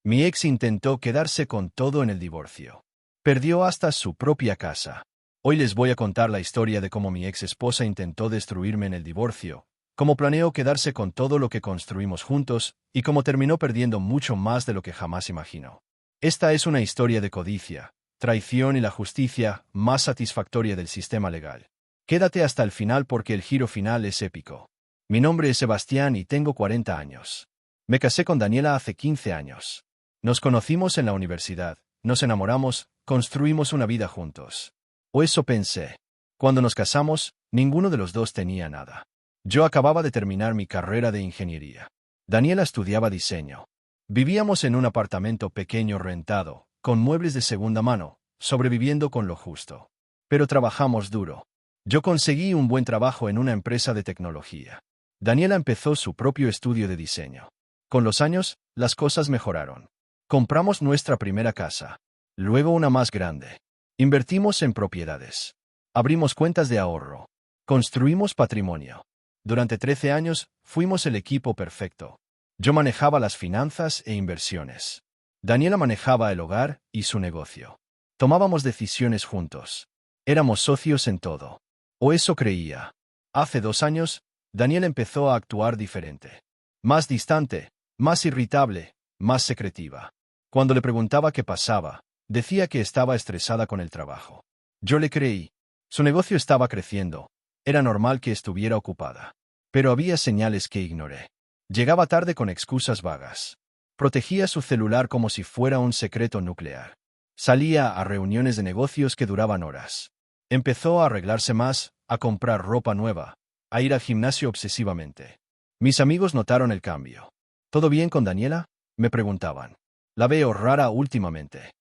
Mi ex intentó quedarse con todo en el divorcio. Perdió hasta su propia casa. Hoy les voy a contar la historia de cómo mi ex esposa intentó destruirme en el divorcio, cómo planeó quedarse con todo lo que construimos juntos y cómo terminó perdiendo mucho más de lo que jamás imaginó. Esta es una historia de codicia, traición y la justicia más satisfactoria del sistema legal. Quédate hasta el final porque el giro final es épico. Mi nombre es Sebastián y tengo 40 años. Me casé con Daniela hace 15 años. Nos conocimos en la universidad, nos enamoramos, construimos una vida juntos. O eso pensé. Cuando nos casamos, ninguno de los dos tenía nada. Yo acababa de terminar mi carrera de ingeniería. Daniela estudiaba diseño. Vivíamos en un apartamento pequeño rentado, con muebles de segunda mano, sobreviviendo con lo justo. Pero trabajamos duro. Yo conseguí un buen trabajo en una empresa de tecnología. Daniela empezó su propio estudio de diseño. Con los años, las cosas mejoraron. Compramos nuestra primera casa. Luego una más grande. Invertimos en propiedades. Abrimos cuentas de ahorro. Construimos patrimonio. Durante 13 años, fuimos el equipo perfecto. Yo manejaba las finanzas e inversiones. Daniela manejaba el hogar y su negocio. Tomábamos decisiones juntos. Éramos socios en todo. O eso creía. Hace 2 años, Daniela empezó a actuar diferente. Más distante, más irritable, más secretiva. Cuando le preguntaba qué pasaba, decía que estaba estresada con el trabajo. Yo le creí. Su negocio estaba creciendo. Era normal que estuviera ocupada. Pero había señales que ignoré. Llegaba tarde con excusas vagas. Protegía su celular como si fuera un secreto nuclear. Salía a reuniones de negocios que duraban horas. Empezó a arreglarse más, a comprar ropa nueva, a ir al gimnasio obsesivamente. Mis amigos notaron el cambio. ¿Todo bien con Daniela?, me preguntaban. La veo rara últimamente.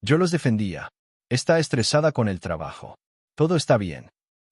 Yo los defendía. Está estresada con el trabajo. Todo está bien.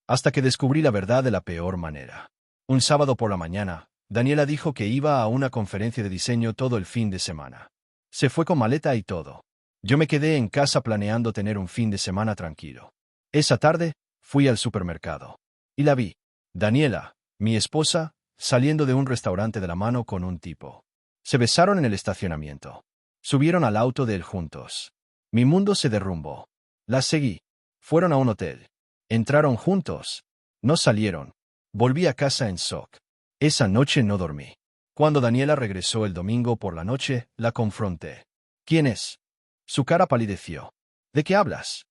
Hasta que descubrí la verdad de la peor manera. Un sábado por la mañana, Daniela dijo que iba a una conferencia de diseño todo el fin de semana. Se fue con maleta y todo. Yo me quedé en casa planeando tener un fin de semana tranquilo. Esa tarde, fui al supermercado. Y la vi. Daniela, mi esposa, saliendo de un restaurante de la mano con un tipo. Se besaron en el estacionamiento. Subieron al auto de él juntos. Mi mundo se derrumbó. Las seguí. Fueron a un hotel. Entraron juntos. No salieron. Volví a casa en shock. Esa noche no dormí. Cuando Daniela regresó el domingo por la noche, la confronté. ¿Quién es? Su cara palideció. ¿De qué hablas?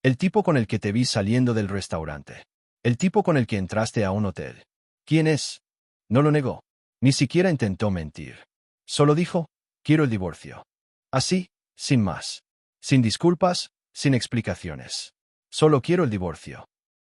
El tipo con el que te vi saliendo del restaurante. El tipo con el que entraste a un hotel. ¿Quién es? No lo negó. Ni siquiera intentó mentir. Solo dijo, quiero el divorcio. Así, sin más. Sin disculpas, sin explicaciones. Solo quiero el divorcio.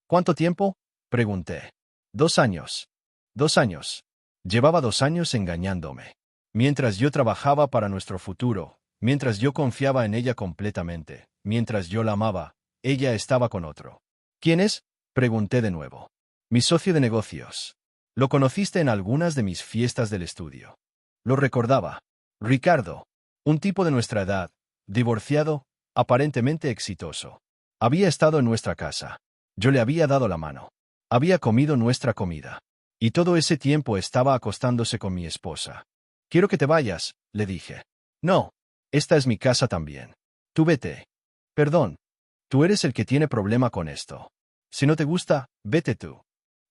¿Cuánto tiempo?, pregunté. 2 años. 2 años. Llevaba 2 años engañándome. Mientras yo trabajaba para nuestro futuro, mientras yo confiaba en ella completamente, mientras yo la amaba, ella estaba con otro. ¿Quién es?, pregunté de nuevo. Mi socio de negocios. Lo conociste en algunas de mis fiestas del estudio. Lo recordaba. Ricardo. Un tipo de nuestra edad, divorciado, aparentemente exitoso. Había estado en nuestra casa. Yo le había dado la mano. Había comido nuestra comida. Y todo ese tiempo estaba acostándose con mi esposa. Quiero que te vayas, le dije. No. Esta es mi casa también. Tú vete. Perdón. Tú eres el que tiene problema con esto. Si no te gusta, vete tú.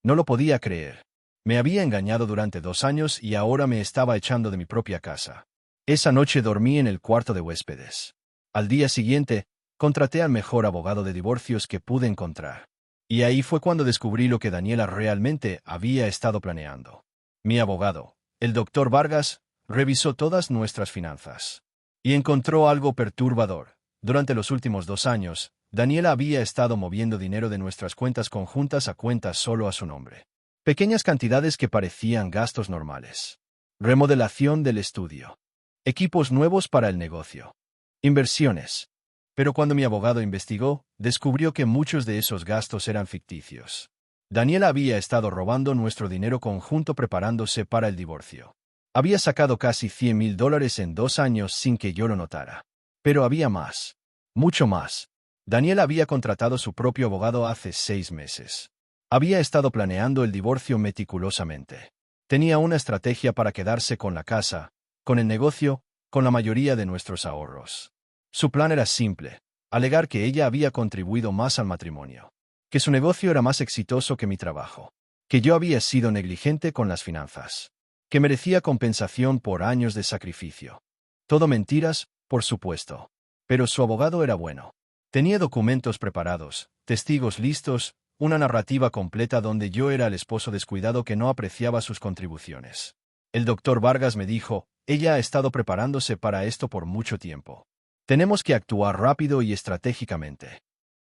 No lo podía creer. Me había engañado durante 2 años y ahora me estaba echando de mi propia casa. Esa noche dormí en el cuarto de huéspedes. Al día siguiente, contraté al mejor abogado de divorcios que pude encontrar. Y ahí fue cuando descubrí lo que Daniela realmente había estado planeando. Mi abogado, el doctor Vargas, revisó todas nuestras finanzas. Y encontró algo perturbador. Durante los últimos 2 años, Daniela había estado moviendo dinero de nuestras cuentas conjuntas a cuentas solo a su nombre. Pequeñas cantidades que parecían gastos normales. Remodelación del estudio. Equipos nuevos para el negocio. Inversiones. Pero cuando mi abogado investigó, descubrió que muchos de esos gastos eran ficticios. Daniela había estado robando nuestro dinero conjunto preparándose para el divorcio. Había sacado casi $100,000 en 2 años sin que yo lo notara. Pero había más. Mucho más. Daniela había contratado su propio abogado hace 6 meses. Había estado planeando el divorcio meticulosamente. Tenía una estrategia para quedarse con la casa, con el negocio, con la mayoría de nuestros ahorros. Su plan era simple: alegar que ella había contribuido más al matrimonio, que su negocio era más exitoso que mi trabajo, que yo había sido negligente con las finanzas, que merecía compensación por años de sacrificio. Todo mentiras, por supuesto. Pero su abogado era bueno. Tenía documentos preparados, testigos listos, una narrativa completa donde yo era el esposo descuidado que no apreciaba sus contribuciones. El doctor Vargas me dijo: ella ha estado preparándose para esto por mucho tiempo. Tenemos que actuar rápido y estratégicamente.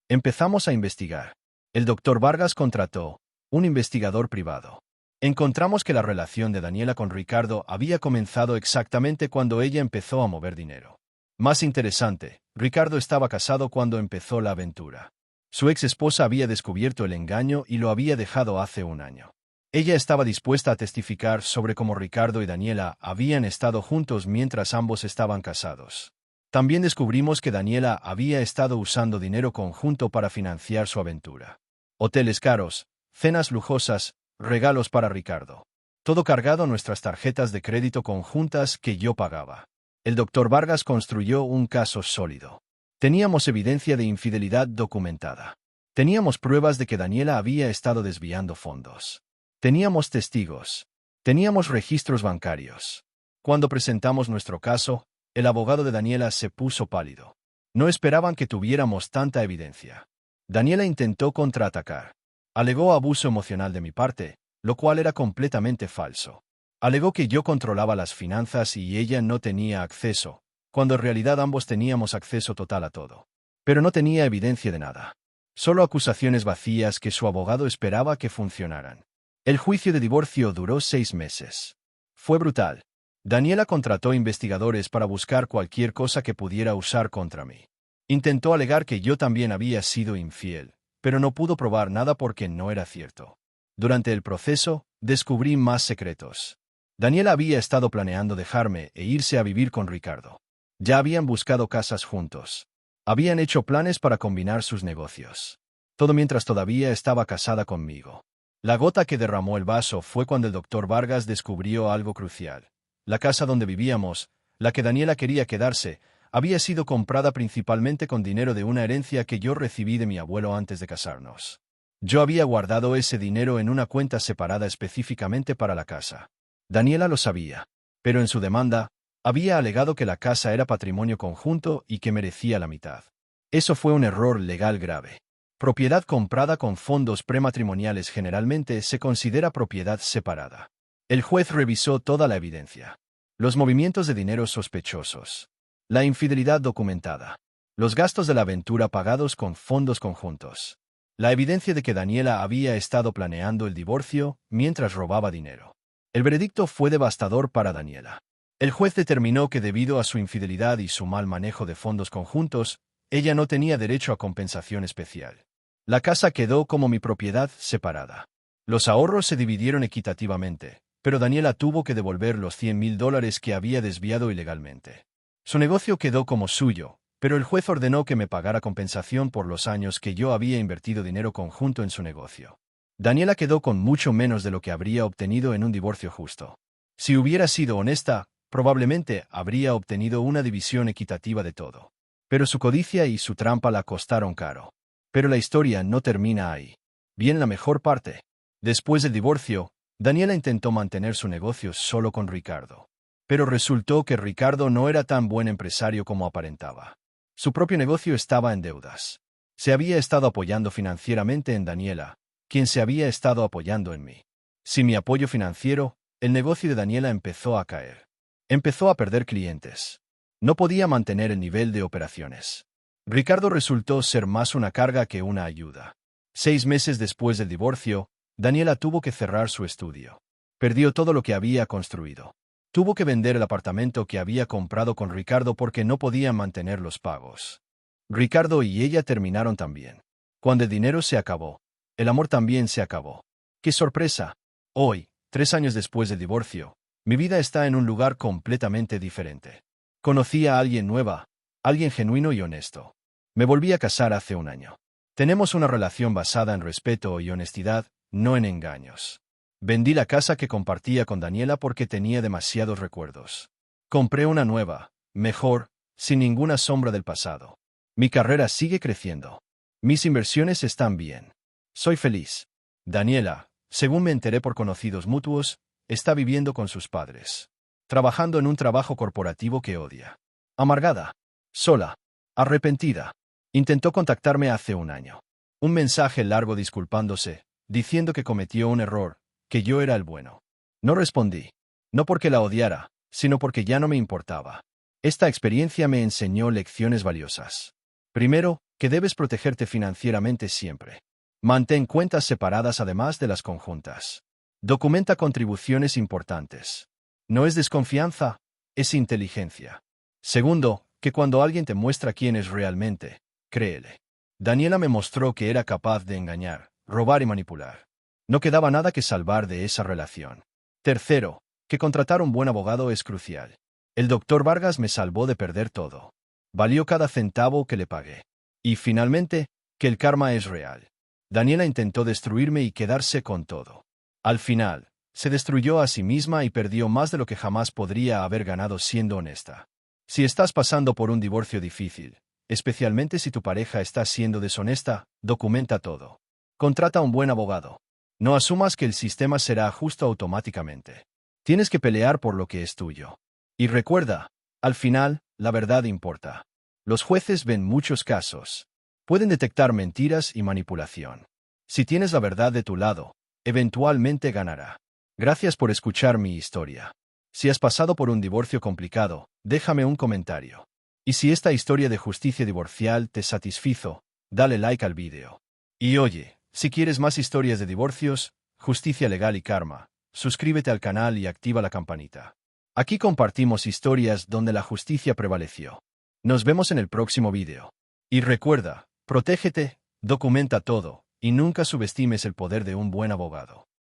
Empezamos a investigar. El doctor Vargas contrató un investigador privado. Encontramos que la relación de Daniela con Ricardo había comenzado exactamente cuando ella empezó a mover dinero. Más interesante, Ricardo estaba casado cuando empezó la aventura. Su ex esposa había descubierto el engaño y lo había dejado hace un año. Ella estaba dispuesta a testificar sobre cómo Ricardo y Daniela habían estado juntos mientras ambos estaban casados. También descubrimos que Daniela había estado usando dinero conjunto para financiar su aventura. Hoteles caros, cenas lujosas, regalos para Ricardo. Todo cargado a nuestras tarjetas de crédito conjuntas que yo pagaba. El doctor Vargas construyó un caso sólido. Teníamos evidencia de infidelidad documentada. Teníamos pruebas de que Daniela había estado desviando fondos. Teníamos testigos. Teníamos registros bancarios. Cuando presentamos nuestro caso, el abogado de Daniela se puso pálido. No esperaban que tuviéramos tanta evidencia. Daniela intentó contraatacar. Alegó abuso emocional de mi parte, lo cual era completamente falso. Alegó que yo controlaba las finanzas y ella no tenía acceso, cuando en realidad ambos teníamos acceso total a todo. Pero no tenía evidencia de nada. Solo acusaciones vacías que su abogado esperaba que funcionaran. El juicio de divorcio duró 6 meses. Fue brutal. Daniela contrató investigadores para buscar cualquier cosa que pudiera usar contra mí. Intentó alegar que yo también había sido infiel, pero no pudo probar nada porque no era cierto. Durante el proceso, descubrí más secretos. Daniela había estado planeando dejarme e irse a vivir con Ricardo. Ya habían buscado casas juntos. Habían hecho planes para combinar sus negocios. Todo mientras todavía estaba casada conmigo. La gota que derramó el vaso fue cuando el doctor Vargas descubrió algo crucial. La casa donde vivíamos, la que Daniela quería quedarse, había sido comprada principalmente con dinero de una herencia que yo recibí de mi abuelo antes de casarnos. Yo había guardado ese dinero en una cuenta separada específicamente para la casa. Daniela lo sabía, pero en su demanda, había alegado que la casa era patrimonio conjunto y que merecía la mitad. Eso fue un error legal grave. Propiedad comprada con fondos prematrimoniales generalmente se considera propiedad separada. El juez revisó toda la evidencia. Los movimientos de dinero sospechosos. La infidelidad documentada. Los gastos de la aventura pagados con fondos conjuntos. La evidencia de que Daniela había estado planeando el divorcio mientras robaba dinero. El veredicto fue devastador para Daniela. El juez determinó que debido a su infidelidad y su mal manejo de fondos conjuntos, ella no tenía derecho a compensación especial. La casa quedó como mi propiedad separada. Los ahorros se dividieron equitativamente, pero Daniela tuvo que devolver los $100,000 que había desviado ilegalmente. Su negocio quedó como suyo, pero el juez ordenó que me pagara compensación por los años que yo había invertido dinero conjunto en su negocio. Daniela quedó con mucho menos de lo que habría obtenido en un divorcio justo. Si hubiera sido honesta, probablemente habría obtenido una división equitativa de todo. Pero su codicia y su trampa la costaron caro. Pero la historia no termina ahí. Viene la mejor parte. Después del divorcio, Daniela intentó mantener su negocio solo con Ricardo. Pero resultó que Ricardo no era tan buen empresario como aparentaba. Su propio negocio estaba en deudas. Se había estado apoyando financieramente en Daniela, quien se había estado apoyando en mí. Sin mi apoyo financiero, el negocio de Daniela empezó a caer. Empezó a perder clientes. No podía mantener el nivel de operaciones. Ricardo resultó ser más una carga que una ayuda. 6 meses después del divorcio, Daniela tuvo que cerrar su estudio. Perdió todo lo que había construido. Tuvo que vender el apartamento que había comprado con Ricardo porque no podía mantener los pagos. Ricardo y ella terminaron también. Cuando el dinero se acabó, el amor también se acabó. ¡Qué sorpresa! Hoy, 3 años después del divorcio, mi vida está en un lugar completamente diferente. Conocí a alguien nueva, alguien genuino y honesto. Me volví a casar hace un año. Tenemos una relación basada en respeto y honestidad, no en engaños. Vendí la casa que compartía con Daniela porque tenía demasiados recuerdos. Compré una nueva, mejor, sin ninguna sombra del pasado. Mi carrera sigue creciendo. Mis inversiones están bien. Soy feliz. Daniela, según me enteré por conocidos mutuos, está viviendo con sus padres, trabajando en un trabajo corporativo que odia. Amargada, sola, arrepentida. Intentó contactarme hace un año. Un mensaje largo disculpándose, diciendo que cometió un error, que yo era el bueno. No respondí. No porque la odiara, sino porque ya no me importaba. Esta experiencia me enseñó lecciones valiosas. Primero, que debes protegerte financieramente siempre. Mantén cuentas separadas además de las conjuntas. Documenta contribuciones importantes. No es desconfianza, es inteligencia. Segundo, que cuando alguien te muestra quién es realmente, créele. Daniela me mostró que era capaz de engañar, robar y manipular. No quedaba nada que salvar de esa relación. Tercero, que contratar un buen abogado es crucial. El doctor Vargas me salvó de perder todo. Valió cada centavo que le pagué. Y finalmente, que el karma es real. Daniela intentó destruirme y quedarse con todo. Al final, se destruyó a sí misma y perdió más de lo que jamás podría haber ganado siendo honesta. Si estás pasando por un divorcio difícil, especialmente si tu pareja está siendo deshonesta, documenta todo. Contrata un buen abogado. No asumas que el sistema será justo automáticamente. Tienes que pelear por lo que es tuyo. Y recuerda, al final, la verdad importa. Los jueces ven muchos casos. Pueden detectar mentiras y manipulación. Si tienes la verdad de tu lado, eventualmente ganará. Gracias por escuchar mi historia. Si has pasado por un divorcio complicado, déjame un comentario. Y si esta historia de justicia divorcial te satisfizo, dale like al vídeo. Y oye, si quieres más historias de divorcios, justicia legal y karma, suscríbete al canal y activa la campanita. Aquí compartimos historias donde la justicia prevaleció. Nos vemos en el próximo vídeo. Y recuerda, protégete, documenta todo, y nunca subestimes el poder de un buen abogado.